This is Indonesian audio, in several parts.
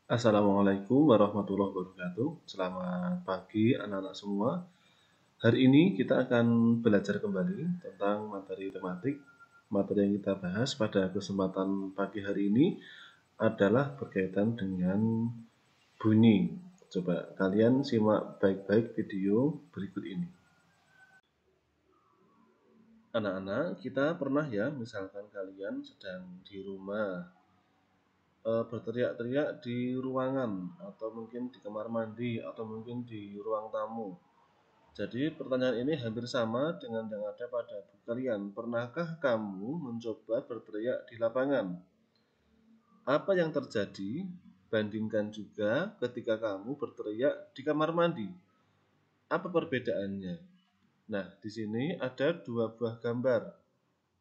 Assalamualaikum warahmatullahi wabarakatuh. Selamat pagi anak-anak semua. Hari ini kita akan belajar kembali tentang materi tematik. Materi yang kita bahas pada kesempatan pagi hari ini adalah berkaitan dengan bunyi. Coba kalian simak baik-baik video berikut ini. Anak-anak, kita pernah ya, misalkan kalian sedang di rumah, berteriak-teriak di ruangan, atau mungkin di kamar mandi, atau mungkin di ruang tamu. Jadi pertanyaan ini hampir sama dengan yang ada pada buku kalian. Pernahkah kamu mencoba berteriak di lapangan? Apa yang terjadi? Bandingkan juga ketika kamu berteriak di kamar mandi. Apa perbedaannya? Nah, di sini ada dua buah gambar.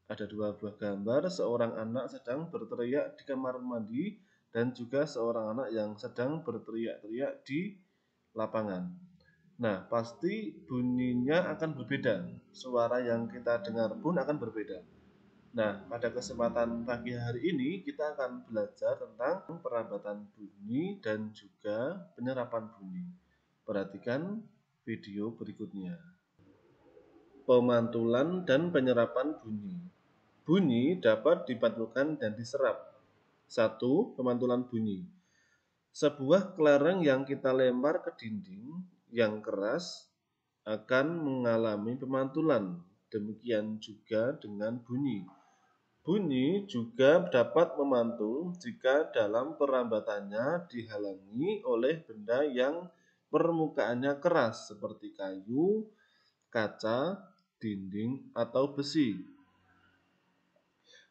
Ada dua buah gambar seorang anak sedang berteriak di kamar mandi dan juga seorang anak yang sedang berteriak-teriak di lapangan. Nah, pasti bunyinya akan berbeda. Suara yang kita dengar pun akan berbeda. Nah, pada kesempatan pagi hari ini kita akan belajar tentang perabatan bunyi dan juga penyerapan bunyi. Perhatikan video berikutnya. Pemantulan dan penyerapan bunyi. Bunyi dapat dipantulkan dan diserap. 1. Pemantulan bunyi. Sebuah kelereng yang kita lempar ke dinding yang keras akan mengalami pemantulan. Demikian juga dengan bunyi. Bunyi juga dapat memantul jika dalam perambatannya dihalangi oleh benda yang permukaannya keras seperti kayu, kaca, dinding, atau besi.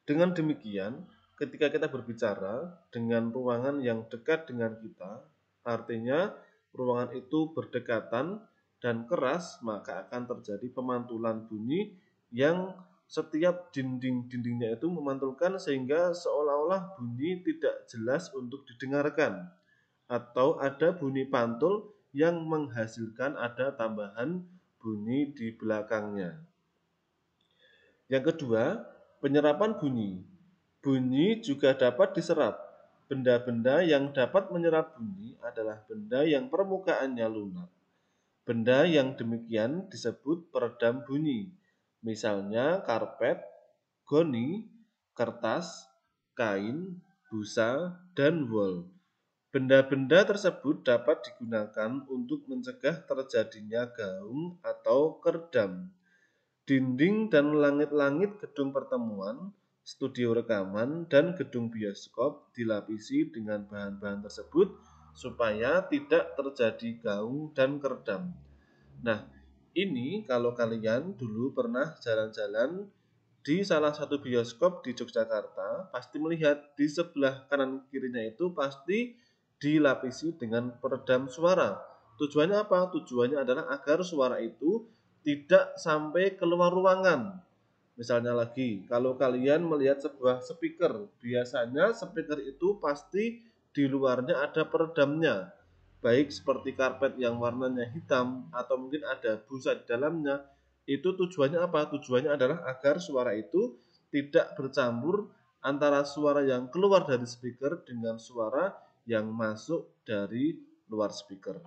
Dengan demikian, ketika kita berbicara dengan ruangan yang dekat dengan kita, artinya ruangan itu berdekatan dan keras, maka akan terjadi pemantulan bunyi yang setiap dinding-dindingnya itu memantulkan sehingga seolah-olah bunyi tidak jelas untuk didengarkan, atau ada bunyi pantul yang menghasilkan ada tambahan bunyi di belakangnya. Yang kedua, penyerapan bunyi. Bunyi juga dapat diserap. Benda-benda yang dapat menyerap bunyi adalah benda yang permukaannya lunak. Benda yang demikian disebut peredam bunyi. Misalnya karpet, goni, kertas, kain, busa, dan wol. Benda-benda tersebut dapat digunakan untuk mencegah terjadinya gaung atau keredam. Dinding dan langit-langit gedung pertemuan, studio rekaman, dan gedung bioskop dilapisi dengan bahan-bahan tersebut supaya tidak terjadi gaung dan keredam. Nah, ini kalau kalian dulu pernah jalan-jalan di salah satu bioskop di Yogyakarta, pasti melihat di sebelah kanan kirinya itu pasti dilapisi dengan peredam suara. Tujuannya apa? Tujuannya adalah agar suara itu tidak sampai keluar ruangan. Misalnya lagi, kalau kalian melihat sebuah speaker, biasanya speaker itu pasti di luarnya ada peredamnya. Baik seperti karpet yang warnanya hitam atau mungkin ada busa di dalamnya. Itu tujuannya apa? Tujuannya adalah agar suara itu tidak bercampur antara suara yang keluar dari speaker dengan suara yang masuk dari luar speaker.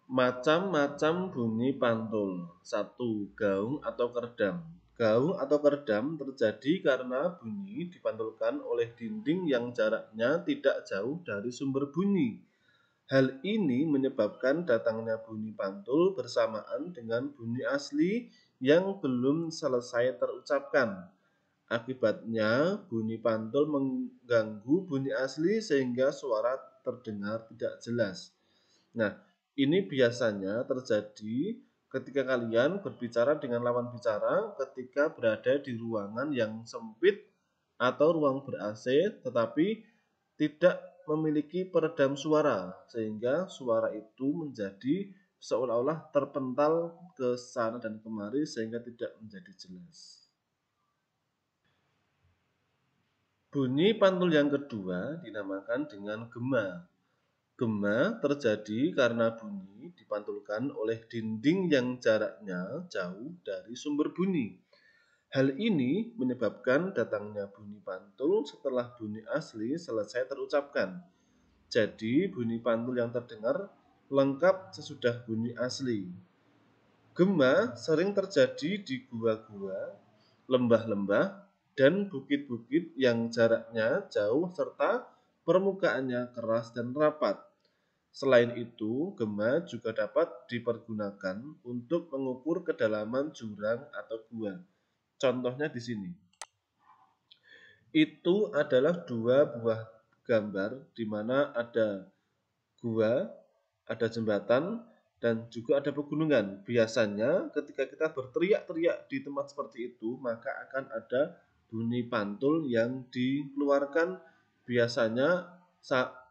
Macam-macam bunyi pantul. 1. Gaung atau keredam. Gaung atau keredam terjadi karena bunyi dipantulkan oleh dinding yang jaraknya tidak jauh dari sumber bunyi. Hal ini menyebabkan datangnya bunyi pantul bersamaan dengan bunyi asli yang belum selesai terucapkan. Akibatnya, bunyi pantul mengganggu bunyi asli sehingga suara terdengar tidak jelas. Nah, ini biasanya terjadi ketika kalian berbicara dengan lawan bicara ketika berada di ruangan yang sempit atau ruang ber-AC tetapi tidak memiliki peredam suara sehingga suara itu menjadi seolah-olah terpental ke sana dan kemari sehingga tidak menjadi jelas. Bunyi pantul yang kedua dinamakan dengan gema. Gema terjadi karena bunyi dipantulkan oleh dinding yang jaraknya jauh dari sumber bunyi. Hal ini menyebabkan datangnya bunyi pantul setelah bunyi asli selesai terucapkan. Jadi, bunyi pantul yang terdengar lengkap sesudah bunyi asli. Gema sering terjadi di gua-gua, lembah-lembah, dan bukit-bukit yang jaraknya jauh serta permukaannya keras dan rapat. Selain itu, gema juga dapat dipergunakan untuk mengukur kedalaman jurang atau gua. Contohnya di sini. Itu adalah dua buah gambar di mana ada gua, ada jembatan, dan juga ada pegunungan. Biasanya ketika kita berteriak-teriak di tempat seperti itu, maka akan ada bunyi pantul yang dikeluarkan. Biasanya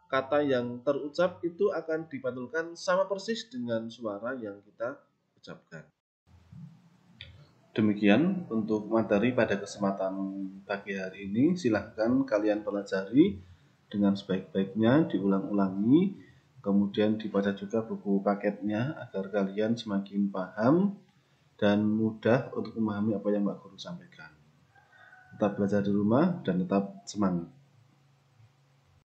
kata yang terucap itu akan dipantulkan sama persis dengan suara yang kita ucapkan. Demikian untuk materi pada kesempatan pagi hari ini. Silahkan kalian pelajari dengan sebaik-baiknya, diulang-ulangi, kemudian dibaca juga buku paketnya agar kalian semakin paham dan mudah untuk memahami apa yang Mbak Guru sampaikan. Tetap belajar di rumah dan tetap semangat.